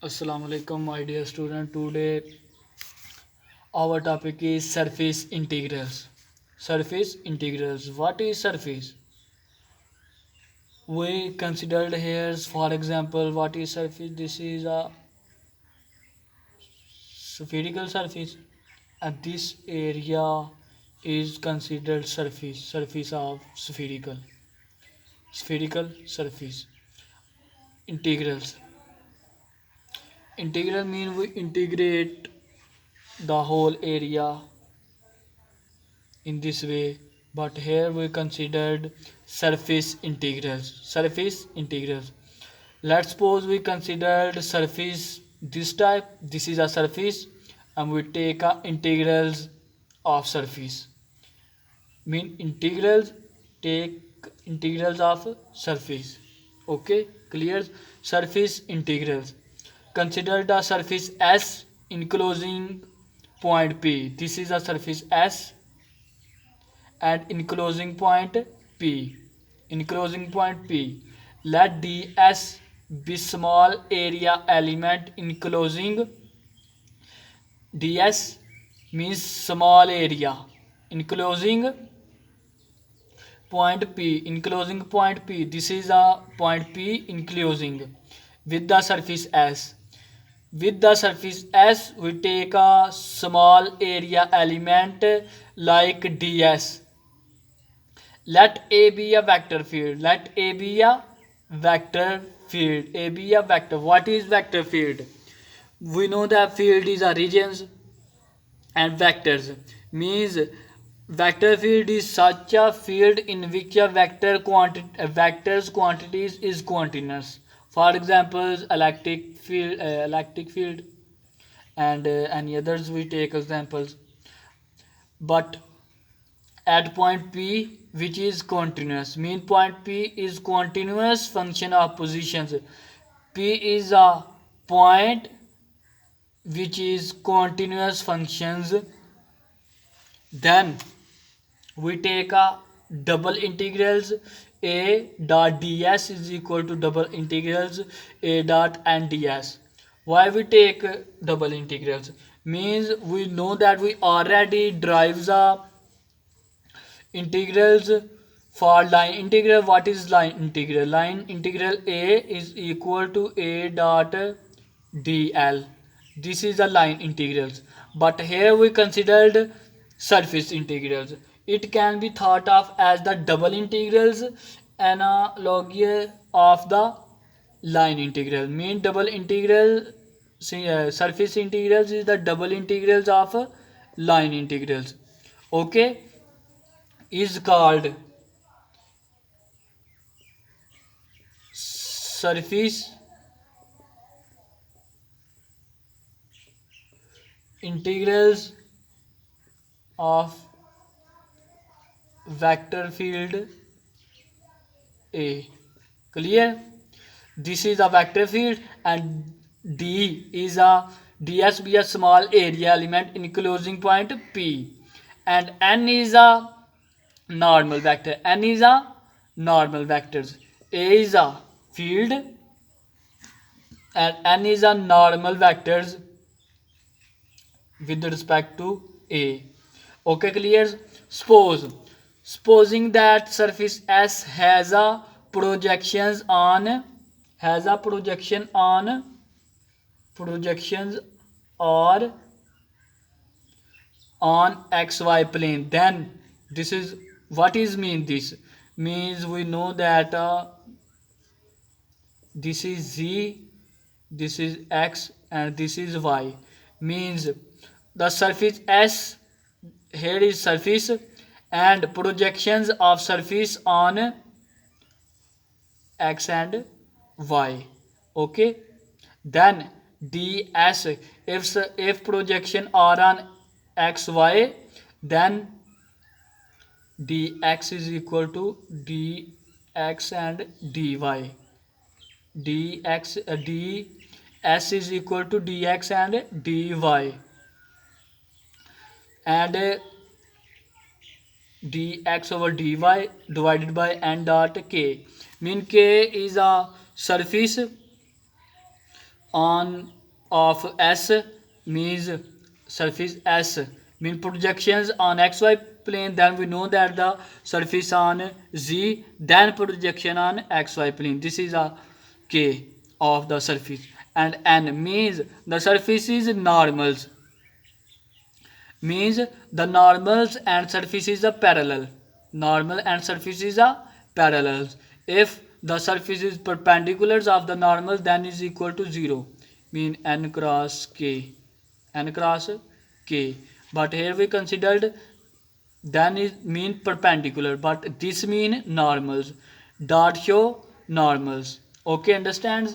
Assalamu alaikum, my dear student. Today our topic is surface integrals. Surface integrals. What is surface? We considered here, for example, what is surface? This is a spherical surface, and this area is considered surface of spherical surface. Integrals. Integral mean we integrate the whole area in this way, but here we considered surface integrals. Let's suppose we considered surface this type. This is a surface, and we take a integrals of surface. Mean integrals, take integrals of surface. Okay, clear? Surface integrals. Consider the surface S enclosing point P. This is a surface S and enclosing point P. Enclosing point P. Let ds be small area element enclosing. ds means small area enclosing point P. Enclosing point P. This is a point P enclosing with the surface S. With the surface S, we take a small area element like ds. Let A be a vector field. Let A be a vector field. A be a vector. What is vector field? We know that field is a regions and vectors. Means vector field is such a field in which a vector's quantities is continuous. For example, electric field, and any others we take examples. But at point P, which is continuous, mean point P is continuous function of positions. P is a point which is continuous functions. Then we take a double integrals. A dot ds is equal to double integrals A dot and ds. Why we take double integrals? Means we know that we already derives a integrals for line integral. What is line integral? Line integral A is equal to A dot dl. This is the line integrals. But here we considered surface integrals. It can be thought of as the double integrals analogy of the line integral. Mean double integral, surface integrals is the double integrals of line integrals. Okay, is called surface integrals of vector field A. Clear? This is a vector field, and D is a ds be a small area element enclosing point P, and N is a normal vector. N is a normal vectors. A is a field and N is a normal vectors with respect to A. Okay, clear? Supposing that surface S has a projections on projections or on xy plane. Then this is what is mean. This means we know that this is z, this is x, and this is y. Means the surface S, here is surface, and projections of surface on x and y. Okay, then ds, if projection are on xy, then dx is equal to dx and dy. ds is equal to dx and dy, and dx over dy divided by n dot k. Mean k is a surface on of S means surface S mean projections on xy plane, then we know that the surface on Z, then projection on xy plane. This is a K of the surface. And N means the surface is normals, means the normals and surfaces are parallel. Normal and surfaces are parallels. If the surface is perpendiculars of the normal, then is equal to 0, mean n cross k, n cross k. But here we considered then is mean perpendicular, but this mean normals. Dot show normals. Okay, understands?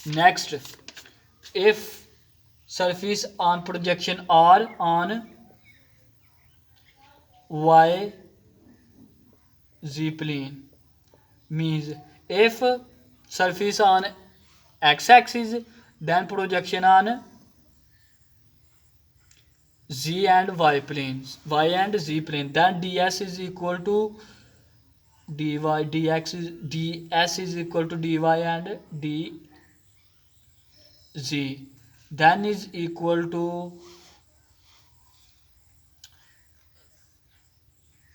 Next, if surface on projection R on y z plane, means if surface on x axis, then projection on z and y planes, y and z plane, then ds is equal to dy, dx is ds is equal to dy and dz, then is equal to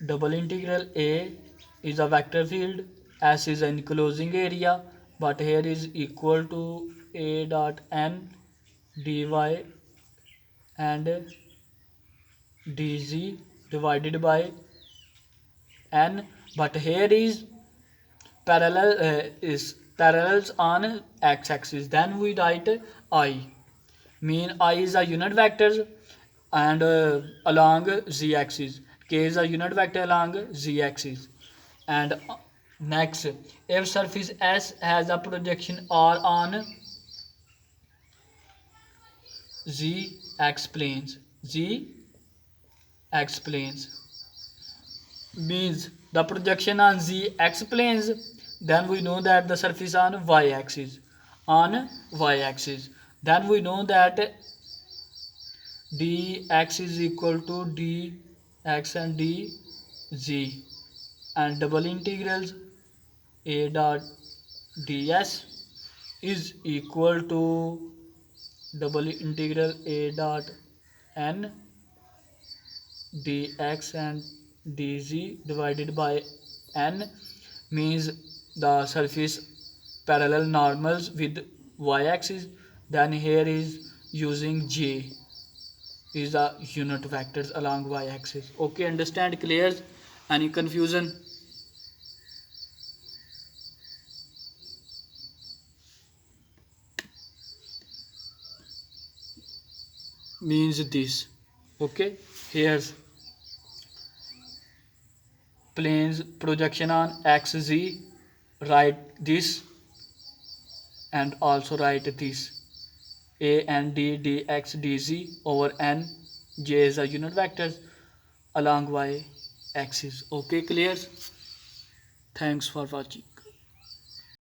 double integral A is a vector field, S is an enclosing area, but here is equal to A dot n dy and dz divided by n, but here is parallels on x-axis. Then we write I, mean I is a unit vector and along z-axis. K is a unit vector along z-axis. And next, if surface S has a projection R on z x planes, means the projection on z x planes, then we know that the surface on y axis, then we know that dx is equal to dx and dz, and double integrals A dot ds is equal to double integral A dot n dx and dz divided by n, means the surface parallel normals with y-axis. Then here is using j is the unit vectors along y-axis. Okay, understand? Clear? Any confusion? Means this. Okay, here's planes projection on xz, write this and also write this, a and d dx dz over n, j is a unit vectors along y axis. Okay, clear? Thanks for watching.